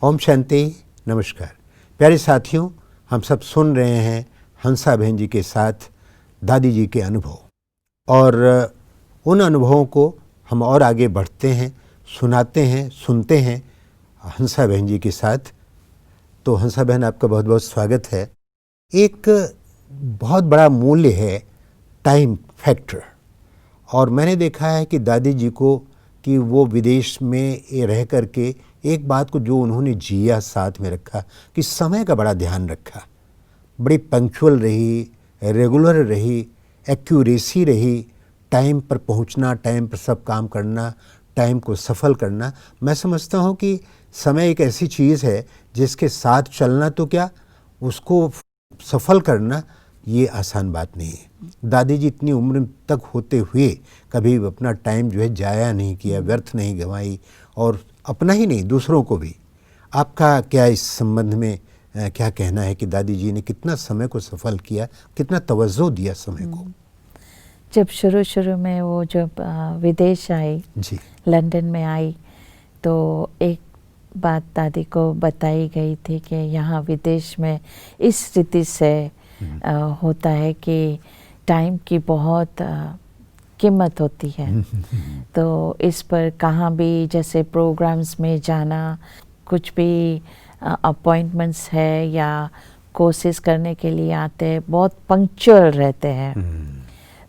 ओम शांति, नमस्कार प्यारे साथियों। हम सब सुन रहे हैं हंसा बहन जी के साथ दादी जी के अनुभव, और उन अनुभवों को हम और आगे बढ़ते हैं, सुनाते हैं, सुनते हैं हंसा बहन जी के साथ। तो हंसा बहन, आपका बहुत बहुत स्वागत है। एक बहुत बड़ा मूल्य है टाइम फैक्टर, और मैंने देखा है कि दादी जी को कि वो विदेश में रह कर के एक बात को जो उन्होंने जिया, साथ में रखा कि समय का बड़ा ध्यान रखा, बड़ी पंक्चुअल रही, रेगुलर रही, एक्यूरेसी रही, टाइम पर पहुंचना, टाइम पर सब काम करना, टाइम को सफल करना। मैं समझता हूं कि समय एक ऐसी चीज़ है जिसके साथ चलना तो क्या, उसको सफल करना ये आसान बात नहीं है। दादी जी इतनी उम्र तक होते हुए कभी अपना टाइम जो है जाया नहीं किया, व्यर्थ नहीं गंवाई, और अपना ही नहीं दूसरों को भी। आपका क्या इस संबंध में क्या कहना है कि दादी जी ने कितना समय को सफल किया, कितना तवज्जो दिया समय को? जब शुरू में वो जब विदेश आई जी, लंदन में आई, तो एक बात दादी को बताई गई थी कि यहाँ विदेश में इस स्थिति से होता है कि टाइम की बहुत कीमत होती है। तो इस पर कहाँ भी जैसे प्रोग्राम्स में जाना, कुछ भी अपॉइंटमेंट्स है या कोर्सेज करने के लिए आते हैं, बहुत पंक्चुअल रहते हैं।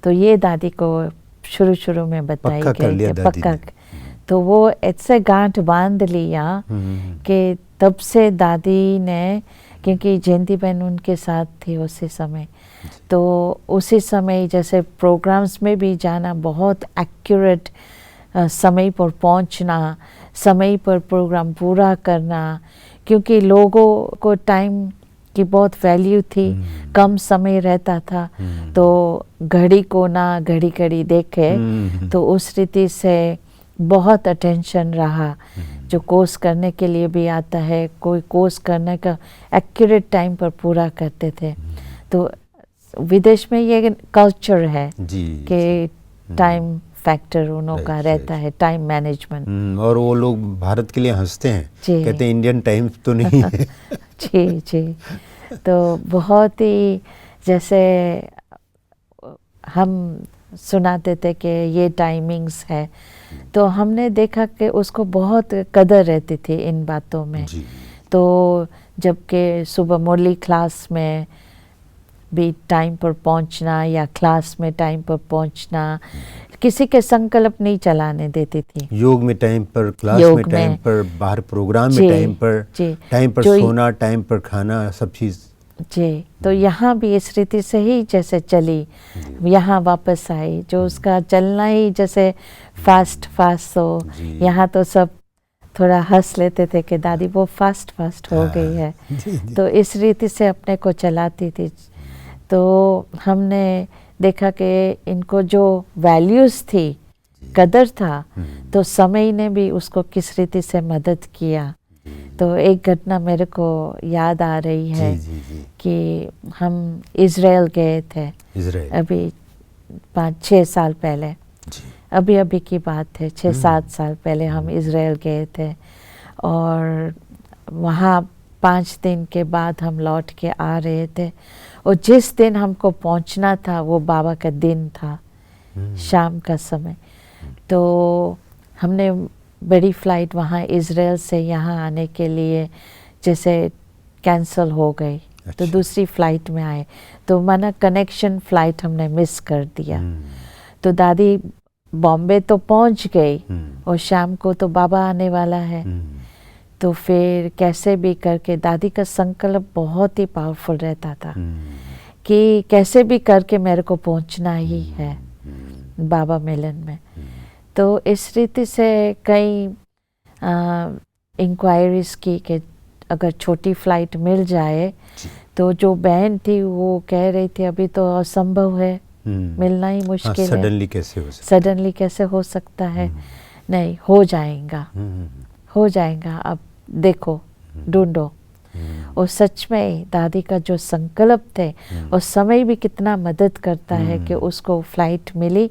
तो ये दादी को शुरू में बताई गई थी, पक्का। तो वो ऐसे गांठ बांध लिया कि तब से दादी ने, क्योंकि जयंती बहन उनके साथ थी उसी समय, तो उसी समय जैसे प्रोग्राम्स में भी जाना, बहुत एक्यूरेट समय पर पहुंचना, समय पर प्रोग्राम पूरा करना, क्योंकि लोगों को टाइम की बहुत वैल्यू थी, कम समय रहता था, तो घड़ी को ना घड़ी देखे, तो उस रीति से बहुत अटेंशन रहा। जो कोर्स करने के लिए भी आता है, कोई कोर्स करने का एक्यूरेट टाइम पर पूरा करते थे। तो विदेश में ये कल्चर है कि टाइम फैक्टर उन्हों का रहता है, टाइम मैनेजमेंट। और वो लोग भारत के लिए हंसते हैं, कहते हैं इंडियन टाइम तो नहीं है। जी। तो बहुत ही जैसे हम सुनाते थे कि ये टाइमिंग्स है, तो हमने देखा कि उसको बहुत कदर रहती थी इन बातों में। तो जबकि सुबह मुरली क्लास में भी टाइम पर पहुंचना या क्लास में टाइम पर पहुंचना, किसी के संकल्प नहीं चलाने देती थी। योग में टाइम पर, क्लास में टाइम पर, बाहर प्रोग्राम में टाइम पर सोना, टाइम पर खाना, सब चीज़। जी, तो यहाँ भी इस रीति से ही जैसे चली, यहाँ वापस आई, जो उसका चलना ही जैसे फास्ट हो। यहाँ तो सब थोड़ा हंस लेते थे कि दादी वो फास्ट हो गई है। तो इस रीति से अपने को चलाती थी। तो हमने देखा कि इनको जो वैल्यूज़ थी, कदर था, तो समय ने भी उसको किस रीति से मदद किया। तो एक घटना मेरे को याद आ रही है कि हम इज़राइल गए थे, अभी 5-6 साल पहले, अभी की बात है, 6-7 साल पहले हम इज़राइल गए थे। और वहाँ 5 दिन के बाद हम लौट के आ रहे थे, और जिस दिन हमको पहुँचना था वो बाबा का दिन था, शाम का समय। तो हमने बड़ी फ़्लाइट वहाँ इज़राइल से यहाँ आने के लिए जैसे कैंसल हो गई। तो दूसरी फ़्लाइट में आए, तो माना कनेक्शन फ़्लाइट हमने मिस कर दिया। तो दादी बॉम्बे तो पहुँच गई, और शाम को तो बाबा आने वाला है। तो फिर कैसे भी करके, दादी का संकल्प बहुत ही पावरफुल रहता था कि कैसे भी करके मेरे को पहुँचना ही है बाबा मिलन में। तो इस रीति से कई इंक्वायरीज की कि अगर छोटी फ्लाइट मिल जाए, तो जो बहन थी वो कह रही थी अभी तो असंभव है, मिलना ही मुश्किल है, सडनली कैसे हो सकता है। नहीं, हो जाएगा, अब देखो, ढूंढो। और सच में दादी का जो संकल्प थे, और समय भी कितना मदद करता है कि उसको फ्लाइट मिली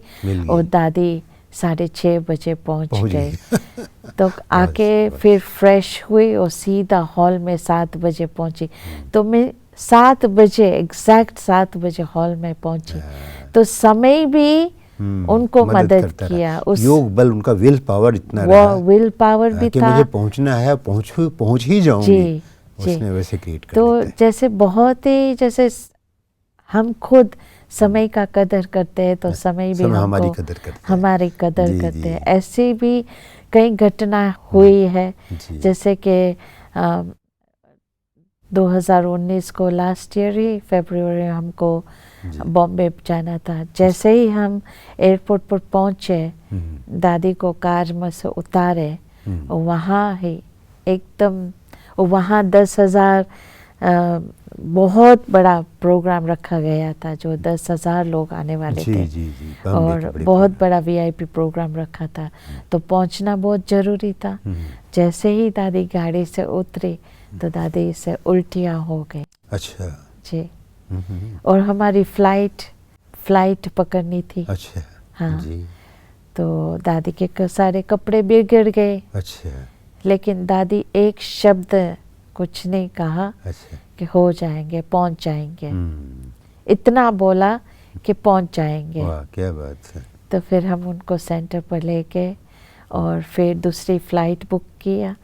और दादी 6:30 बजे पहुंच पहुंच गए। गई। तो आके फिर फ्रेश हुई और सीधा हॉल में 7 बजे पहुंची। तो मैं 7 बजे एग्जैक्ट 7 बजे हॉल में पहुंची। तो समय भी उनको मदद करता किया। रहा। योग बल, उनका विल पावर इतना वो रहा विल पावर भी कि था। मुझे पहुंचना है, पहुंच ही जाऊंगी। जी जी। उसने वैसे क्रिएट कर तो देता है। जैसे बहुत ही जैसे हम खुद समय का कदर करते हैं तो समय भी समय हमारी हमको कदर करता है। हमारी कदर जी, करते जी। हैं। ऐसी भी कई घटना हुई है। जी। जैसे कि 2019 को लास्ट ईयर ही फरवरी में हमको जी। बॉम्बे जाना था। जैसे ही हम एयरपोर्ट पर पहुंचे, दादी को कार में से उतारे, और वहाँ ही एकदम वहाँ 10,000 बहुत बड़ा प्रोग्राम रखा गया था, जो 10,000 लोग आने वाले जी, थे। जी, जी, बॉम्बे के और बड़े बहुत प्रोग्राम। बड़ा वीआईपी प्रोग्राम रखा था। तो पहुंचना बहुत ज़रूरी था। जैसे ही दादी गाड़ी से उतरी तो दादी से उल्टियाँ हो गई। अच्छा। जी। और हमारी फ्लाइट पकड़नी थी। अच्छा। हाँ। जी। तो दादी के सारे कपड़े बिगड़ गए। अच्छा। लेकिन दादी एक शब्द कुछ नहीं कहा अच्छा। कि हो जाएंगे, पहुंच जाएंगे। इतना बोला कि पहुंच जाएंगे। वाह, क्या बात है। तो फिर हम उनको सेंटर पर लेके और फिर दूसरी फ्लाइट बुक किया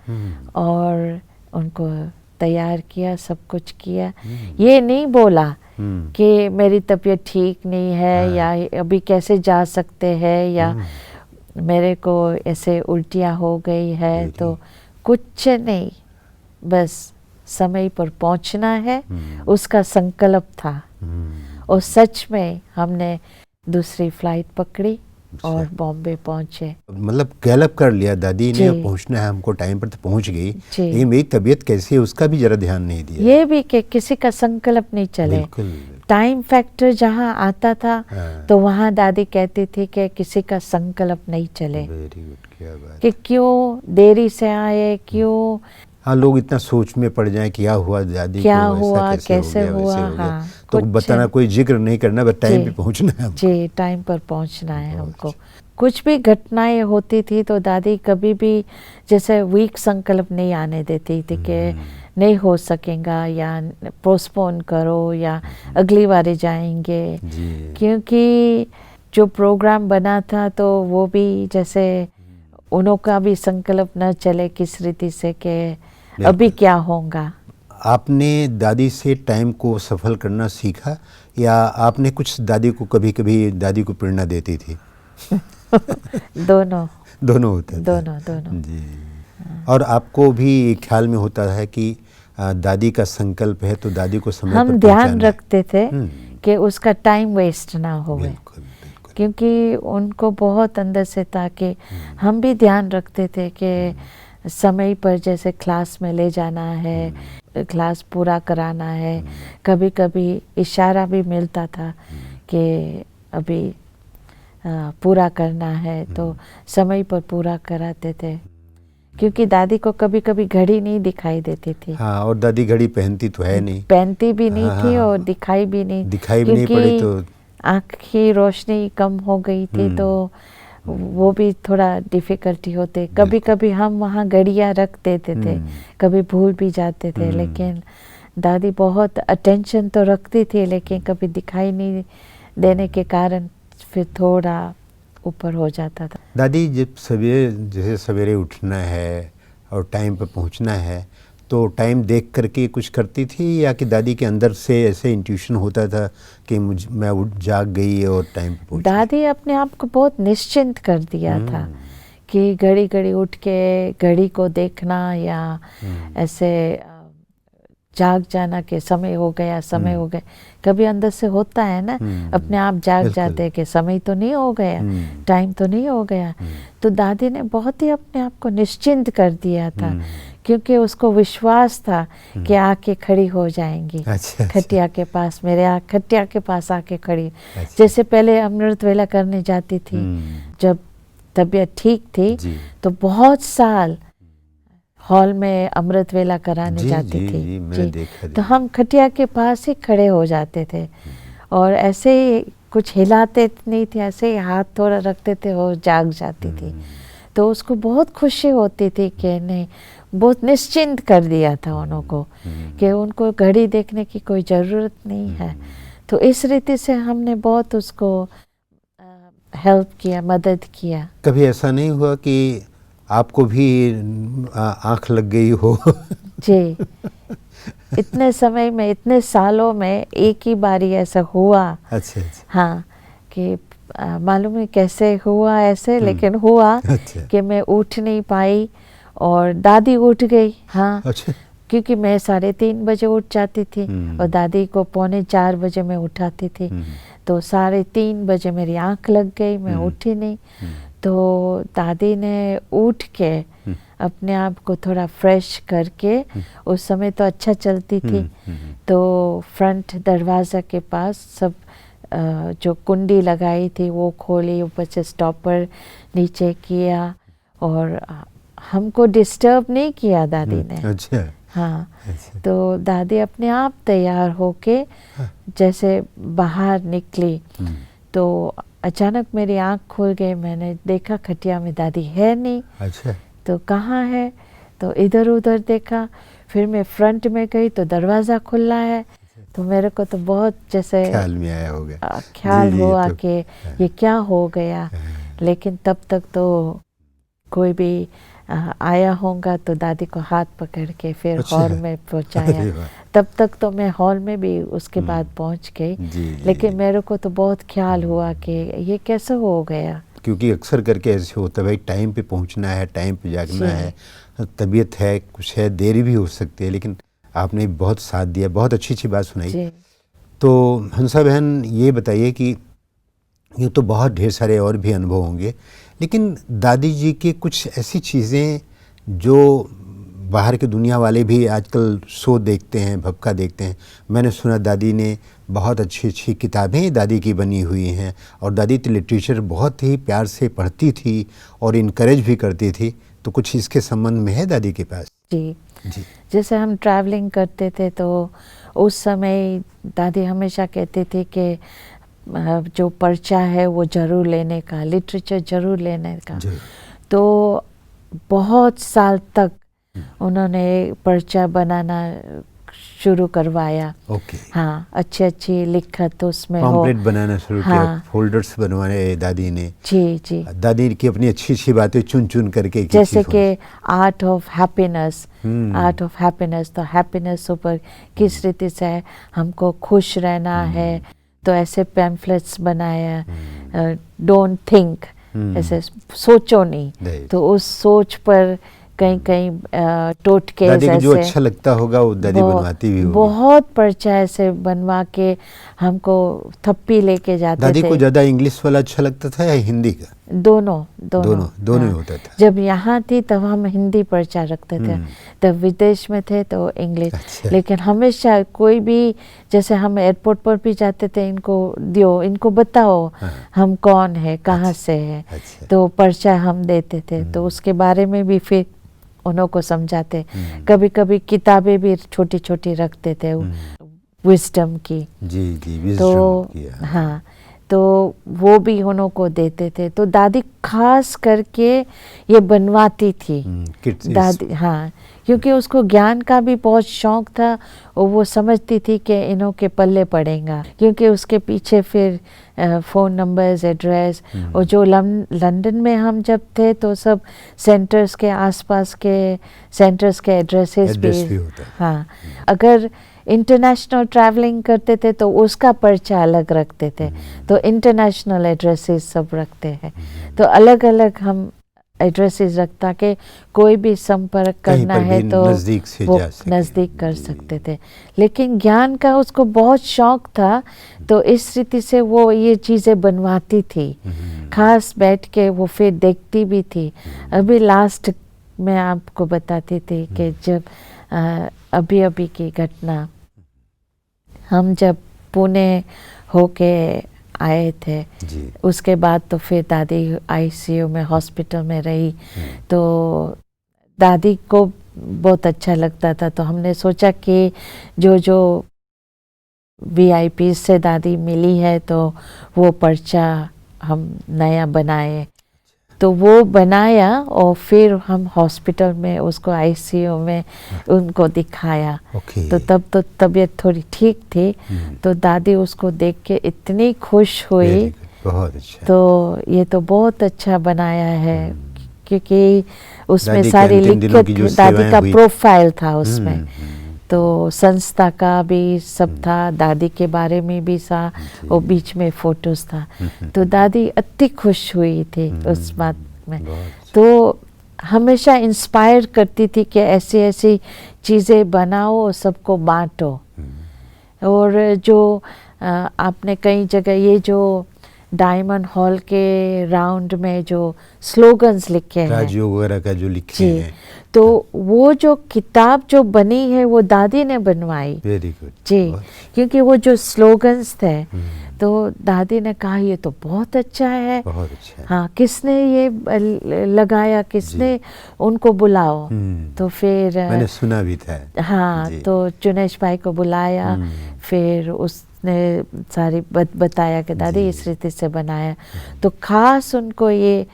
और उनको तैयार किया, सब कुछ किया। ये नहीं बोला कि मेरी तबीयत ठीक नहीं है या अभी कैसे जा सकते हैं या मेरे को ऐसे उल्टियाँ हो गई है। तो कुछ नहीं, बस समय पर पहुंचना है, उसका संकल्प था। और सच में हमने दूसरी फ्लाइट पकड़ी और बॉम्बे पहुंचे। मतलब गैलअप कर लिया दादी ने, जी। पहुंचना है हमको, टाइम पर तो पहुंच गई। जी। लेकिन मेरी तबीयत कैसी है उसका भी जरा ध्यान नहीं दिया। ये भी कि किसी का संकल्प नहीं चले। बिल्कुल। टाइम फैक्टर जहाँ आता था तो वहाँ दादी कहती थी कि किसी का संकल्प नहीं चले। वेरी गुड, क्या बात। कि क्यों देरी से आए, क्यों। हाँ, लोग इतना सोच में पड़ जाएं क्या हुआ दादी क्या को, हुआ, ऐसा कैसे हो गया, हुआ। वैसे हो गया। हाँ, तो कुछ बताना, कोई जिक्र नहीं करना, बस टाइम पे पहुंचना है हमको। जी, टाइम पर पहुंचना है बहुत हमको। अच्छा। कुछ भी घटनाएं होती थी तो दादी कभी भी जैसे वीक संकल्प नहीं आने देती थी कि नहीं हो सकेगा या पोस्टपोन करो या अगली बार जाएंगे। जी। क्योंकि जो प्रोग्राम बना था तो वो भी जैसे उनका भी संकल्प न चले किस रीति से कि अभी क्या होगा। आपने दादी से टाइम को सफल करना सीखा या आपने कुछ दादी को कभी कभी दादी को प्रेरणा देती थी? दोनों दोनों होता था। दोनों जी। और आपको भी ख्याल में होता है कि दादी का संकल्प है तो दादी को समय पर हम पहुंचाना ध्यान रखते थे कि उसका टाइम वेस्ट ना हो। बिल्कुल, बिल्कुल। क्योंकि उनको बहुत अंदर से था कि हम भी ध्यान रखते थे कि समय पर जैसे क्लास में ले जाना है, क्लास पूरा कराना है। कभी कभी इशारा भी मिलता था कि अभी पूरा करना है तो समय पर पूरा कराते थे। क्योंकि दादी को कभी कभी घड़ी नहीं दिखाई देती थी। हाँ, और दादी घड़ी पहनती तो है नहीं, पहनती भी नहीं हाँ, थी हाँ, और दिखाई भी नहीं पड़ी तो आँख की रोशनी कम हो गई थी। तो वो भी थोड़ा डिफ़िकल्टी होते। कभी कभी हम वहाँ घड़ियाँ रख देते थे, कभी भूल भी जाते थे। लेकिन दादी बहुत अटेंशन तो रखती थी, लेकिन कभी दिखाई नहीं देने के कारण फिर थोड़ा ऊपर हो जाता था। दादी जब जैसे सवेरे उठना है और टाइम पर पहुंचना है तो टाइम देख करके कुछ करती थी या कि दादी के अंदर से ऐसे इंट्यूशन होता था कि मैं जाग गई और टाइम पर पहुंच गई? दादी अपने आप को बहुत निश्चिंत कर दिया था कि घड़ी घड़ी उठ के घड़ी को देखना या ऐसे जाग जाना कि समय हो गया, समय हो गया। कभी अंदर से होता है ना, अपने आप जाग जाते कि समय तो नहीं हो गया, टाइम तो नहीं हो गया। तो दादी ने बहुत ही अपने आप को निश्चिंत कर दिया था क्योंकि उसको विश्वास था कि आके खड़ी हो जाएंगी। अच्छा। खटिया के पास, मेरे खटिया के पास आके खड़ी। जैसे पहले अमृत वेला करने जाती थी, जब तबीयत ठीक थी तो बहुत साल हॉल में अमृत वेला कराने जाती थी। मैंने देखा। तो हम खटिया के पास ही खड़े हो जाते थे और ऐसे ही कुछ हिलाते नहीं थे, ऐसे ही हाथ थोड़ा रखते थे और जाग जाती थी। तो उसको बहुत खुशी होती थी कि नहीं, बहुत निश्चिंत कर दिया था उनको कि उनको घड़ी देखने की कोई ज़रूरत नहीं है। तो इस रीति से हमने बहुत उसको हेल्प किया, मदद किया। कभी ऐसा नहीं हुआ कि आपको भी आँख लग गई हो? जी, इतने समय में, इतने सालों में एक ही बारी ऐसा हुआ। अच्छा अच्छा। हाँ, कि मालूम नहीं कैसे हुआ ऐसे, लेकिन हुआ अच्छा। कि मैं उठ नहीं पाई और दादी उठ गई। हाँ, अच्छा। क्योंकि मैं 3:30 बजे उठ जाती थी और दादी को 3:45 बजे मैं उठाती थी। तो 3:30 बजे मेरी आंख लग गई, मैं उठी नहीं। तो दादी ने उठ के अपने आप को थोड़ा फ्रेश करके, उस समय तो अच्छा चलती थी, तो फ्रंट दरवाज़ा के पास सब जो कुंडी लगाई थी वो खोली, ऊपर से स्टॉपर नीचे किया और हमको डिस्टर्ब नहीं किया दादी ने। अच्छा। हाँ, अच्छा। तो दादी अपने आप तैयार होके जैसे बाहर निकली तो अचानक मेरी आंख खुल गई। मैंने देखा खटिया में दादी है नहीं। अच्छा। तो कहाँ है, तो इधर उधर देखा, फिर मैं फ्रंट में गई तो दरवाज़ा खुला है। तो मेरे को तो बहुत जैसे ख्याल में आया होगा। ख्याल जी, हुआ तो कि ये क्या हो गया। लेकिन तब तक तो कोई भी आया होगा तो दादी को हाथ पकड़ के फिर अच्छा। हॉल में पहुंचाया। अरे वाह। तब तक तो मैं हॉल में भी उसके बाद पहुंच गई। जी, लेकिन मेरे को तो बहुत ख्याल हुआ कि ये कैसे हो गया। क्योंकि अक्सर करके ऐसे होता है भाई, टाइम पे पहुंचना है, टाइम पे जागना है, तबीयत है, कुछ है, देरी भी हो सकती है, लेकिन आपने बहुत साथ दिया, बहुत अच्छी अच्छी बात सुनाई। जी। तो हंसा बहन, ये बताइए कि ये तो बहुत ढेर सारे और भी अनुभव होंगे, लेकिन दादी जी की कुछ ऐसी चीज़ें जो बाहर की दुनिया वाले भी आजकल शो देखते हैं, भपका देखते हैं। मैंने सुना दादी ने बहुत अच्छी अच्छी किताबें दादी की बनी हुई हैं, और दादी तो लिटरेचर बहुत ही प्यार से पढ़ती थी और इनकरेज भी करती थी। तो कुछ इसके संबंध में है दादी के पास? जी जी। जैसे हम ट्रैवलिंग करते थे तो उस समय दादी हमेशा कहती थी कि जो पर्चा है वो ज़रूर लेने का, लिटरेचर ज़रूर लेने का। तो बहुत साल तक उन्होंने पर्चा बनाना शुरू करवाया। ओके। हाँ, अच्छी अच्छी लिखत उसमें हो। पॉम्पलेट बनाना शुरू किया। हाँ, फोल्डर्स बनवाने दादी ने। जी जी। दादी की अपनी अच्छी अच्छी बातें चुन चुन करके जैसे कि art of happiness, art of happiness, तो हैप्पीनेस ऊपर किस रीति से हमको खुश रहना है, तो ऐसे पैम्फलेट्स बनाया। डोंट थिंक, ऐसे सोचो नहीं, तो उस सोच पर कहीं कहीं टोटके दादी को जो ऐसे अच्छा लगता होगा वो दादी बनवाती भी होगी। बहुत पर्चा ऐसे बनवा के हमको थप्पी लेके जाते थे। दादी को ज़्यादा इंग्लिश वाला अच्छा लगता था या हिंदी का? दोनों दोनों ही होता था। जब यहाँ थी तब हम हिंदी पर्चा रखते थे, तब विदेश में थे तो इंग्लिश। अच्छा। लेकिन हमेशा कोई भी, जैसे हम एयरपोर्ट पर भी जाते थे, इनको दियो, इनको बताओ हम कौन है, कहाँ से है। तो पर्चा हम देते थे, तो उसके बारे में भी फिर उन्हों को समझाते। कभी कभी किताबें भी छोटी छोटी रखते थे विजडम की। जी जी, तो हाँ, तो वो भी उन्हों को देते थे। तो दादी खास करके ये बनवाती थी दादी। हाँ, क्योंकि उसको ज्ञान का भी बहुत शौक था और वो समझती थी कि इन्हों के पल्ले पड़ेगा, क्योंकि उसके पीछे फिर फ़ोन नंबर्स, एड्रेस, और जो लंदन में हम जब थे तो सब सेंटर्स के आसपास के सेंटर्स के एड्रेसेस भी होता है। हाँ, अगर इंटरनेशनल ट्रैवलिंग करते थे तो उसका पर्चा अलग रखते थे, तो इंटरनेशनल एड्रेसेस सब रखते हैं। तो अलग अलग हम एड्रेसेस रखता कि कोई भी संपर्क करना है तो नज़दीक से वो जा सके, नज़दीक कर सकते थे। लेकिन ज्ञान का उसको बहुत शौक था, तो इस रीति से वो ये चीज़ें बनवाती थी, खास बैठ के वो फिर देखती भी थी। अभी लास्ट में आपको बताती थी कि जब अभी अभी की घटना, हम जब पुणे होके आए थे जी। उसके बाद तो फिर दादी आईसीयू में, हॉस्पिटल में रही। तो दादी को बहुत अच्छा लगता था, तो हमने सोचा कि जो जो वीआईपी से दादी मिली है तो वो पर्चा हम नया बनाए, तो वो बनाया और फिर हम हॉस्पिटल में उसको आईसीयू में उनको दिखाया। ओके। तो तब तो तबीयत थोड़ी ठीक थी, तो दादी उसको देख के इतनी खुश हुई। Very good, बहुत अच्छा। तो ये तो बहुत अच्छा बनाया है, क्योंकि उसमें दादी के सारी अंतिम दिनों की लिखत जो दादी सेवाएं का हुई। प्रोफाइल था उसमें। तो संस्था का भी सब था, दादी के बारे में भी था, और बीच में फोटोज था। तो दादी अति खुश हुई थी उस बात में। तो हमेशा इंस्पायर करती थी कि ऐसी ऐसी चीज़ें बनाओ और सबको बांटो। और जो आपने कई जगह ये जो डायमंड हॉल के राउंड में जो स्लोगन्स लिखे हैं, राजयोग वगैरह का जो लिखे जी, हैं, तो वो जो किताब जो बनी है वो दादी ने बनवाई। वेरी गुड जी, क्योंकि वो जो स्लोगन्स थे, तो दादी ने कहा ये तो बहुत अच्छा है, बहुत अच्छा है। हाँ, किसने ये लगाया, किसने, उनको बुलाओ। तो फिर मैंने सुना भी था। हाँ, तो जुनेश भाई को बुलाया, फिर उसने सारी बताया कि दादी इस रीति से बनाया। तो खास उनको ये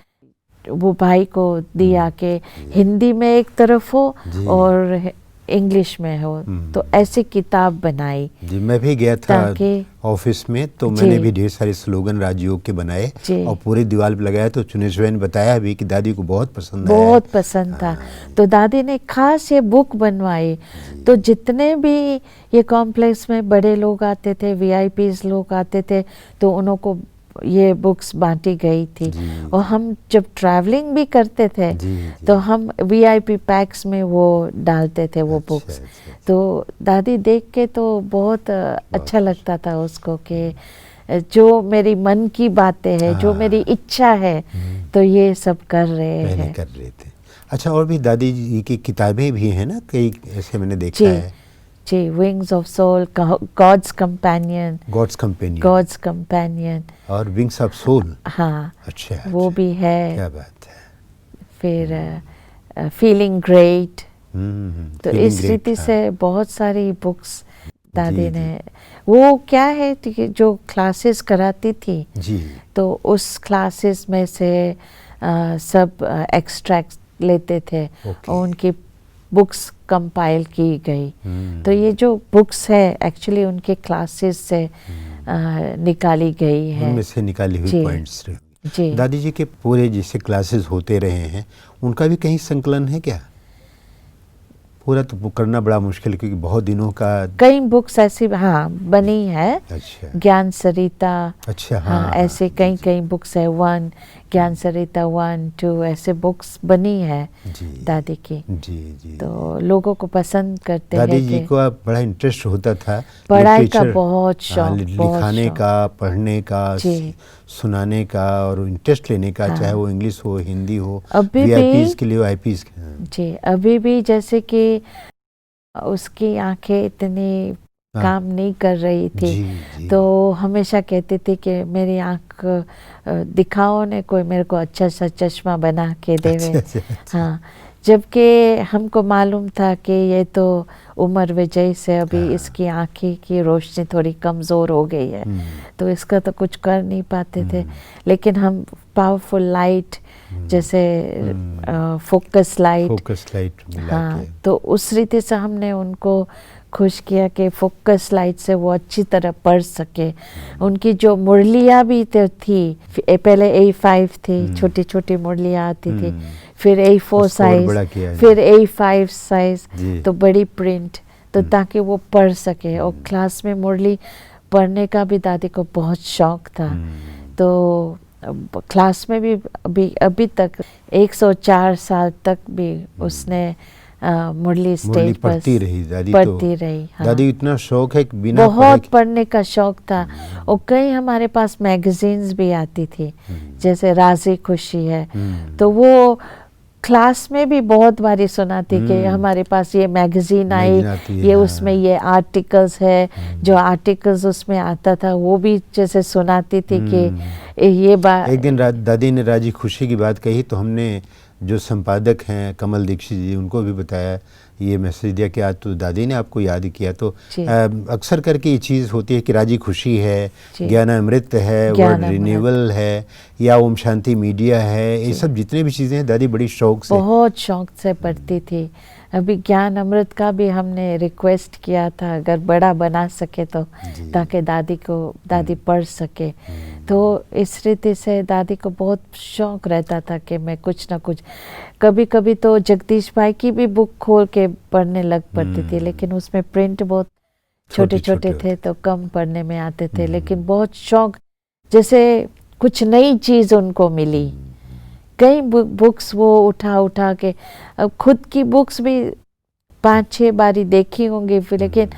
वो भाई को दिया कि हिंदी में एक तरफ हो और इंग्लिश में हो, तो ऐसी किताब बनाई। जी, मैं भी गया था ऑफिस में, तो मैंने भी ढेर सारे स्लोगन राजयोग के बनाए और पूरी दीवार पे लगाया। तो चुनेश भाई ने बताया भी कि दादी को बहुत पसंद आया, बहुत पसंद था। तो दादी ने खास ये बुक बनवाई। तो जितने भी ये कॉम्प्लेक्स में बड़े लोग आते थे, वीआईपीज लोग आते थे, तो उनको ये बुक्स बांटी गई थी। और हम जब ट्रैवलिंग भी करते थे, तो हम वीआईपी पैक्स में वो डालते थे वो बुक्स। तो दादी देख के तो बहुत अच्छा लगता था उसको कि जो मेरी मन की बातें हैं, जो मेरी इच्छा है, तो ये सब कर रहे हैं। कर रहे थे। अच्छा, और भी दादी जी की किताबें भी हैं ना, कई ऐसे मैंने देखा है। जी, wings of soul, God's companion, God's companion और विंग्स ऑफ सोल। हाँ, अच्छा, वो भी है। क्या बात है। फिर फीलिंग ग्रेट। तो इस रीति से बहुत सारी बुक्स दादी ने। वो क्या है कि जो क्लासेस कराती थी जी, तो उस क्लासेस में से सब एक्सट्रैक्ट लेते थे और उनकी बुक्स कंपाइल की गई। तो ये जो बुक्स है एक्चुअली उनके क्लासेस से निकाली गई है, उनमें से निकाली हुई पॉइंट्स। जी, दादी जी के पूरे जैसे क्लासेस होते रहे हैं, उनका भी कहीं संकलन है क्या? पूरा तो करना बड़ा मुश्किल, क्योंकि बहुत दिनों का कई बुक्स ऐसी बनी है। अच्छा, ज्ञान सरिता। अच्छा, हाँ, ऐसे कई बुक्स है। 1 ज्ञान सरिता 1, 2 ऐसे बुक्स बनी है दादी की। जी। तो लोगों को पसंद करते हैं। दादी जी को बड़ा इंटरेस्ट होता था पढ़ाई का, बहुत शौक, लिखाने का, पढ़ने का, सुनाने का और इंटरेस्ट लेने का, चाहे वो इंग्लिश हो, हिंदी हो, वीआईपीज के लिए, आईपीज के। जी, अभी भी जैसे कि उसकी आंखें इतनी काम नहीं कर रही थी, तो हमेशा कहती थी कि मेरी आंख दिखाओ ने, कोई मेरे को अच्छा सा चश्मा बना के देवे। हाँ, जबकि हमको मालूम था कि ये तो उम्र वजह से अभी इसकी आँखें की रोशनी थोड़ी कमज़ोर हो गई है, तो इसका तो कुछ कर नहीं पाते थे। लेकिन हम पावरफुल लाइट, जैसे फोकस लाइट, हाँ, तो उस रीति से हमने उनको खुश किया कि फोकस लाइट से वो अच्छी तरह पढ़ सके। उनकी जो मुरलियाँ भी थी, पहले A5 थी, छोटी छोटी मुरलियाँ आती थी, फिर A4 साइज, फिर A5 साइज, तो बड़ी प्रिंट, तो ताकि वो पढ़ सके। और क्लास में मुरली पढ़ने का भी दादी को बहुत शौक था। तो क्लास में भी अभी तक 104 साल तक भी उसने मुरली स्टेज पर पढ़ती रही। हाँ, दादी इतना शौक है कि बिना बहुत पढ़ने का शौक था। और कई हमारे पास मैगजीन्स भी आती थी, जैसे राज़ी खुशी है, तो वो क्लास में भी बहुत बारी सुनाती कि हमारे पास ये मैगजीन आई, ये उसमें ये आर्टिकल्स है, जो आर्टिकल्स उसमें आता था वो भी जैसे सुनाती थी कि ये बात। एक दिन दादी ने राजी खुशी की बात कही, तो हमने जो संपादक हैं कमल दीक्षित जी, उनको भी बताया ये मैसेज दिया कि आज तो दादी ने आपको याद किया। तो जी। अक्सर करके ये चीज़ होती है कि राजी खुशी है, जी। ज्ञानामृत है, ज्ञान वर्ड अमृत। रिन्यूअल है, या ओम शांति मीडिया है, ये जी। सब जितने भी चीज़ें हैं दादी बड़ी शौक से बहुत शौक से पढ़ती थी। अभी ज्ञान अमृत का भी हमने रिक्वेस्ट किया था अगर बड़ा बना सके तो, जी। ताकि दादी पढ़ सके। तो इस रीति से दादी को बहुत शौक रहता था कि मैं कुछ ना कुछ, कभी कभी तो जगदीश भाई की भी बुक खोल के पढ़ने लग पड़ती थी, लेकिन उसमें प्रिंट बहुत छोटे छोटे थे तो कम पढ़ने में आते थे। लेकिन बहुत शौक, जैसे कुछ नई चीज़ उनको मिली, कई बुक्स वो उठा के, अब खुद की बुक्स भी 5-6 बारी देखी होंगी फिर, लेकिन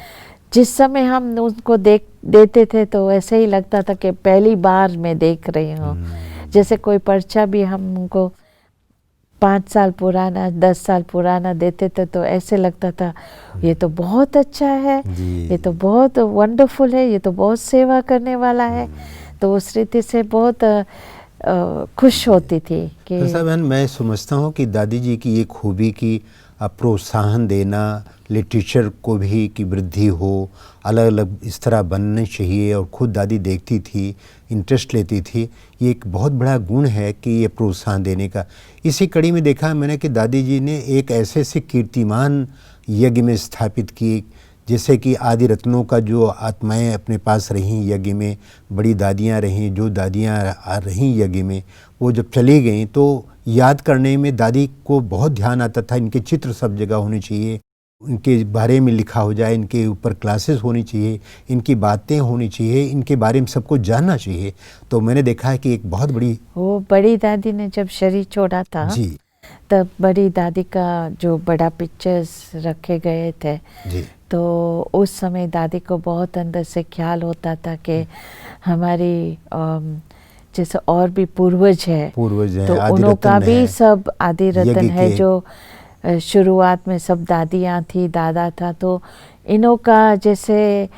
जिस समय हम उनको देते थे तो ऐसे ही लगता था कि पहली बार मैं देख रही हूँ। जैसे कोई पर्चा भी हम उनको 5 साल पुराना 10 साल पुराना देते थे तो ऐसे लगता था ये तो बहुत अच्छा है, ये तो बहुत वंडरफुल है, ये तो बहुत सेवा करने वाला है। तो उस रीति से बहुत खुश होती थी कि बहन, मैं समझता हूँ कि दादी जी की ये खूबी की प्रोत्साहन देना, लिटरेचर को भी की वृद्धि हो, अलग अलग इस तरह बनने चाहिए, और ख़ुद दादी देखती थी, इंटरेस्ट लेती थी, ये एक बहुत बड़ा गुण है कि ये प्रोत्साहन देने का। इसी कड़ी में देखा मैंने कि दादी जी ने एक ऐसे से कीर्तिमान यज्ञ में स्थापित किए, जैसे कि आदि रत्नों का जो आत्माएं अपने पास रहीं यज्ञ में, बड़ी दादियां रहीं, जो दादियां रहीं यज्ञ में, वो जब चली गईं तो याद करने में दादी को बहुत ध्यान आता था। इनके चित्र सब जगह होने चाहिए, इनके बारे में लिखा हो जाए, इनके ऊपर क्लासेस होनी चाहिए, इनकी बातें होनी चाहिए, इनके बारे में सबको जानना चाहिए। तो मैंने देखा है कि एक बहुत बड़ी, वो बड़ी दादी ने जब शरीर छोड़ा था जी, तब बड़ी दादी का जो बड़ा पिक्चर्स रखे गए थे, जी, तो उस समय दादी को बहुत अंदर से ख्याल होता था कि हमारी जैसे और भी पूर्वज है, तो उनका भी सब आदि रतन है, जो शुरुआत में सब दादियाँ थी, दादा था, तो इनों का जैसे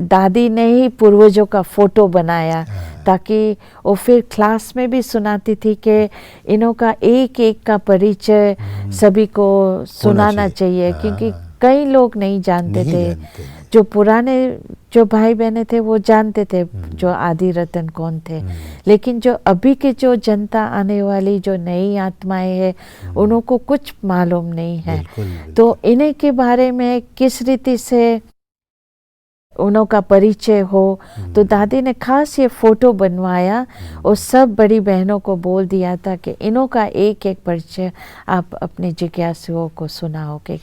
दादी ने ही पूर्वजों का फोटो बनाया, ताकि वो फिर क्लास में भी सुनाती थी कि इनों का एक एक का परिचय सभी को सुनाना चाहिए, क्योंकि कई लोग नहीं जानते थे। जो पुराने जो भाई बहने थे वो जानते थे जो आदि रतन कौन थे, लेकिन जो अभी के जो जनता आने वाली जो नई आत्माएं हैं उनको कुछ मालूम नहीं है। बिल्कुल। तो इन्हीं के बारे में किस रीति से उनका परिचय हो, तो दादी ने खास ये फोटो बनवाया और सब बड़ी बहनों को बोल दिया था कि इनों का एक एक परिचय आप अपने जिज्ञासुओं को सुनाओगे।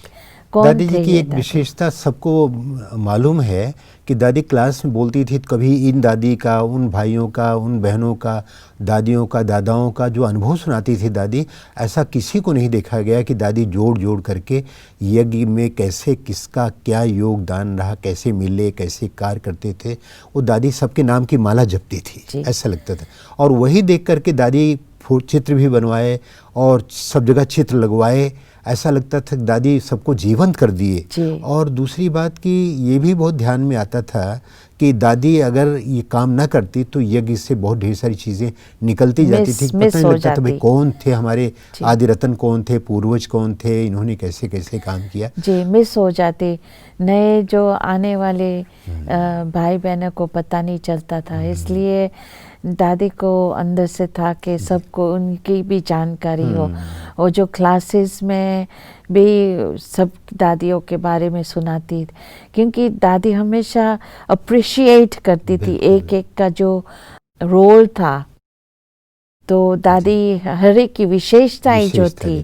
दादी जी की एक विशेषता सबको मालूम है कि दादी क्लास में बोलती थी, कभी इन दादी का, उन भाइयों का, उन बहनों का, दादियों का, दादाओं का जो अनुभव सुनाती थी दादी, ऐसा किसी को नहीं देखा गया कि दादी जोड़ जोड़ करके यज्ञ में कैसे किसका क्या योगदान रहा, कैसे मिले, कैसे कार्य करते थे। वो दादी सबके नाम की माला जपती थी, ऐसा लगता था। और वही देख करके दादी चित्र भी बनवाए और सब जगह चित्र लगवाए, ऐसा लगता था कि दादी सबको जीवंत कर दिए। और दूसरी बात कि ये भी बहुत ध्यान में आता था कि दादी अगर ये काम ना करती तो यज्ञ से बहुत ढेर सारी चीज़ें निकलती जाती थी, पता नहीं लगता था भाई कौन थे हमारे आदि रतन, कौन थे पूर्वज, कौन थे, इन्होंने कैसे कैसे काम किया। जी, मिस हो जाती, नए जो आने वाले भाई बहनों को पता नहीं चलता था। इसलिए दादी को अंदर से था कि सबको उनकी भी जानकारी हो, और जो क्लासेस में भी सब दादियों के बारे में सुनाती, क्योंकि दादी हमेशा अप्रिशिएट करती थी एक एक का जो रोल था। तो दादी हर एक की विशेषताएं जो थी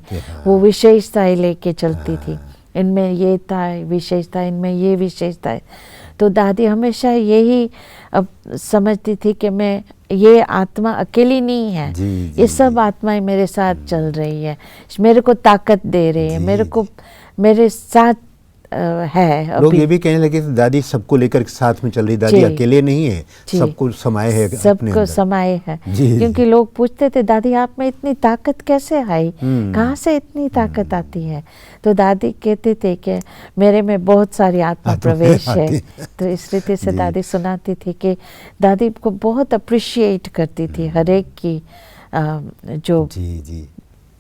वो विशेषताएं लेके चलती थी, इनमें ये था विशेषता, इनमें ये विशेषता है। तो दादी हमेशा यही अब समझती थी कि मैं ये आत्मा अकेली नहीं है, ये सब आत्माएं मेरे साथ चल रही है, मेरे को ताकत दे रही है, मेरे को मेरे साथ है। लोग ये भी कहने लगे कि दादी सबको लेकर साथ में चल रही, दादी अकेले नहीं है, सबको समाये है, सबको समाये है। क्योंकि लोग पूछते थे दादी आप में इतनी ताकत कैसे आई, कहाँ से इतनी ताकत आती है? तो दादी कहते थे कि मेरे में बहुत सारी आत्मा प्रवेश है। तो इस रीति से दादी सुनाती थी कि दादी को बहुत अप्रिशिएट करती थी हर एक की जो। जी जी,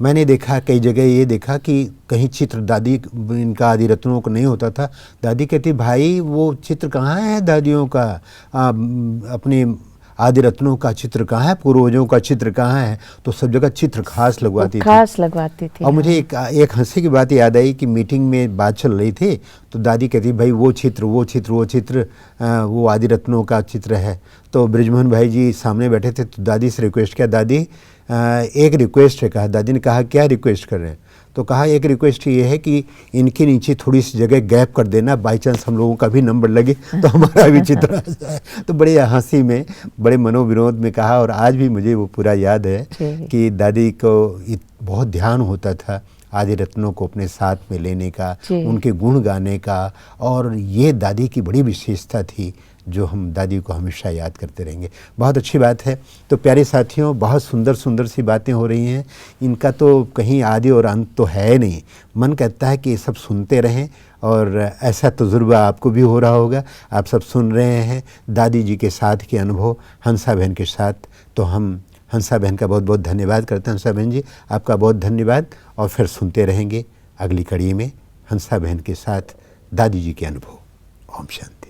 मैंने देखा कई जगह ये देखा कि कहीं चित्र दादी इनका आदि रत्नों को नहीं होता था। दादी कहती भाई वो चित्र कहाँ है दादियों का, अपने आदि रत्नों का चित्र कहाँ है, पूर्वजों का चित्र कहाँ है। तो सब जगह चित्र खास लगवाती थी। और मुझे एक हंसी की बात याद आई कि मीटिंग में बात चल रही थी तो दादी कहती भाई वो चित्र वो आदि रत्नों का चित्र है। तो बृजमोहन भाई जी सामने बैठे थे तो दादी से रिक्वेस्ट किया, दादी एक रिक्वेस्ट है। कहा, दादी ने कहा क्या रिक्वेस्ट कर रहे हैं? तो कहा एक रिक्वेस्ट ये है कि इनके नीचे थोड़ी सी जगह गैप कर देना, बाई चांस हम लोगों का भी नंबर लगे तो हमारा भी चित्र आ जाए। तो बड़े हंसी में, बड़े मनोविनोद में कहा। और आज भी मुझे वो पूरा याद है कि दादी को बहुत ध्यान होता था आदि रत्नों को अपने साथ में लेने का, उनके गुण गाने का। और ये दादी की बड़ी विशेषता थी जो हम दादी को हमेशा याद करते रहेंगे। बहुत अच्छी बात है। तो प्यारे साथियों, बहुत सुंदर सुंदर सी बातें हो रही हैं। इनका तो कहीं आदि और अंत तो है नहीं। मन कहता है कि ये सब सुनते रहें और ऐसा तजुर्बा आपको भी हो रहा होगा। आप सब सुन रहे हैं दादी जी के साथ के अनुभव हंसा बहन के साथ। तो हम हंसा बहन का बहुत बहुत धन्यवाद करते हैं। हंसा बहन जी, आपका बहुत धन्यवाद। और फिर सुनते रहेंगे अगली कड़ी में हंसा बहन के साथ दादी जी के अनुभव। ओम शांति।